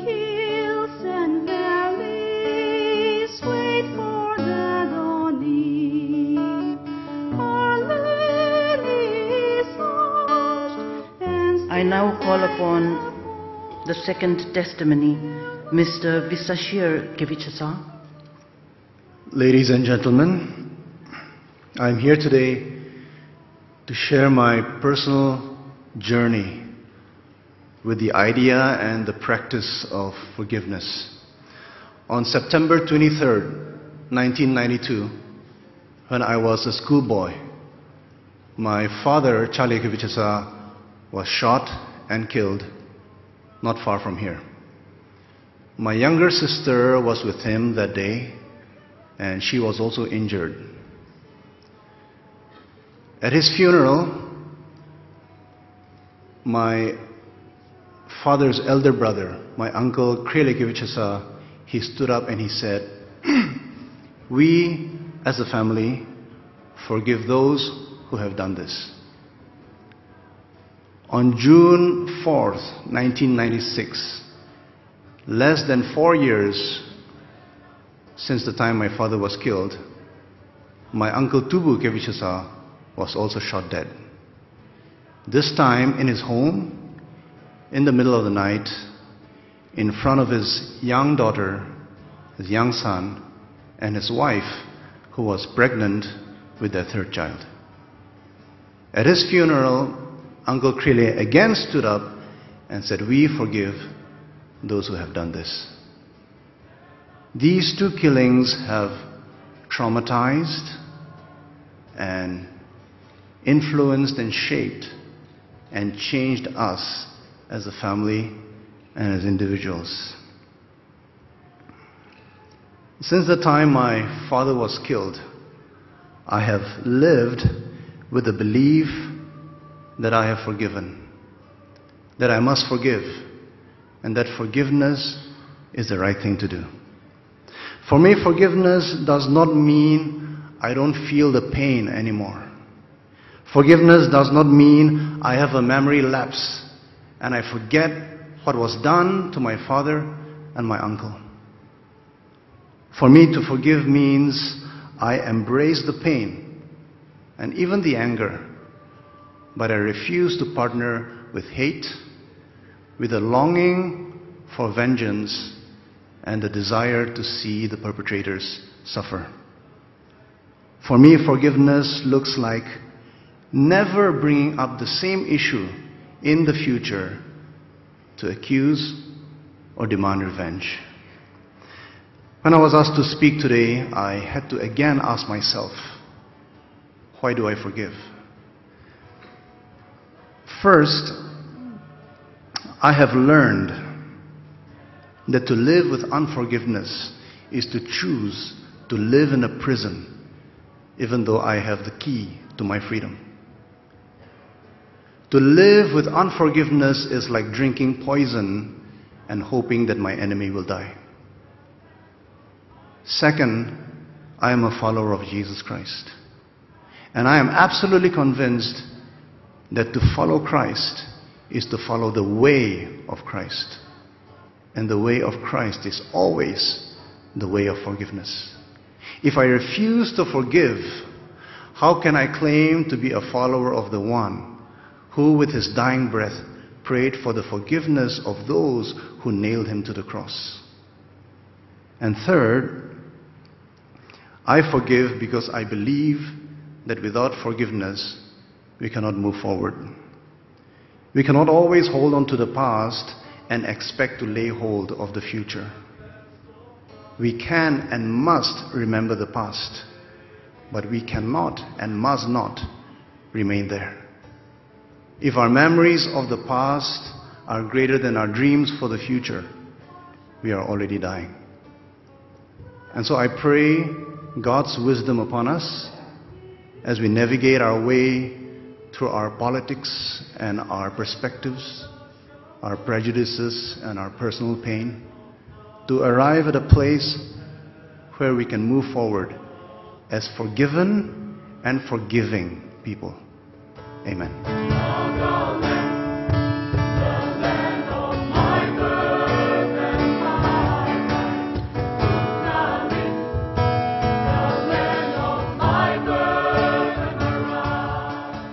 hills and valleys wait for the dawning. Our lilies washed and I now call upon the second testimony, Mr. Visashir Kevichasa. Ladies and gentlemen, I'm here today to share my personal journey with the idea and the practice of forgiveness. On September 23rd, 1992, when I was a schoolboy, my father, Charlie Kevichasa, was shot and killed not far from here. My younger sister was with him that day, and she was also injured. At his funeral, my father's elder brother, my uncle Krele Kevichasa, he stood up and he said, "We as a family forgive those who have done this." On June 4th, 1996, less than 4 years since the time my father was killed, my uncle Tubu Kevichasa was also shot dead. This time in his home, in the middle of the night, in front of his young daughter, his young son, and his wife, who was pregnant with their third child. At his funeral, Uncle Krele again stood up and said, "We forgive those who have done this." These two killings have traumatized and influenced and shaped and changed us as a family and as individuals. Since the time my father was killed, I have lived with the belief that I have forgiven, that I must forgive, and that forgiveness is the right thing to do. For me, forgiveness does not mean I don't feel the pain anymore. Forgiveness does not mean I have a memory lapse and I forget what was done to my father and my uncle. For me to forgive means I embrace the pain and even the anger, but I refuse to partner with hate, with a longing for vengeance and the desire to see the perpetrators suffer. For me, forgiveness looks like never bringing up the same issue in the future to accuse or demand revenge. When I was asked to speak today, I had to again ask myself, why do I forgive? First, I have learned that to live with unforgiveness is to choose to live in a prison, even though I have the key to my freedom. To live with unforgiveness is like drinking poison and hoping that my enemy will die. Second, I am a follower of Jesus Christ. And I am absolutely convinced that to follow Christ is to follow the way of Christ. And the way of Christ is always the way of forgiveness. If I refuse to forgive, how can I claim to be a follower of the one who with his dying breath prayed for the forgiveness of those who nailed him to the cross? And third, I forgive because I believe that without forgiveness, we cannot move forward. We cannot always hold on to the past and expect to lay hold of the future. We can and must remember the past, but we cannot and must not remain there. If our memories of the past are greater than our dreams for the future, we are already dying. And so I pray God's wisdom upon us as we navigate our way through our politics and our perspectives, our prejudices and our personal pain, to arrive at a place where we can move forward as forgiven and forgiving people. Amen.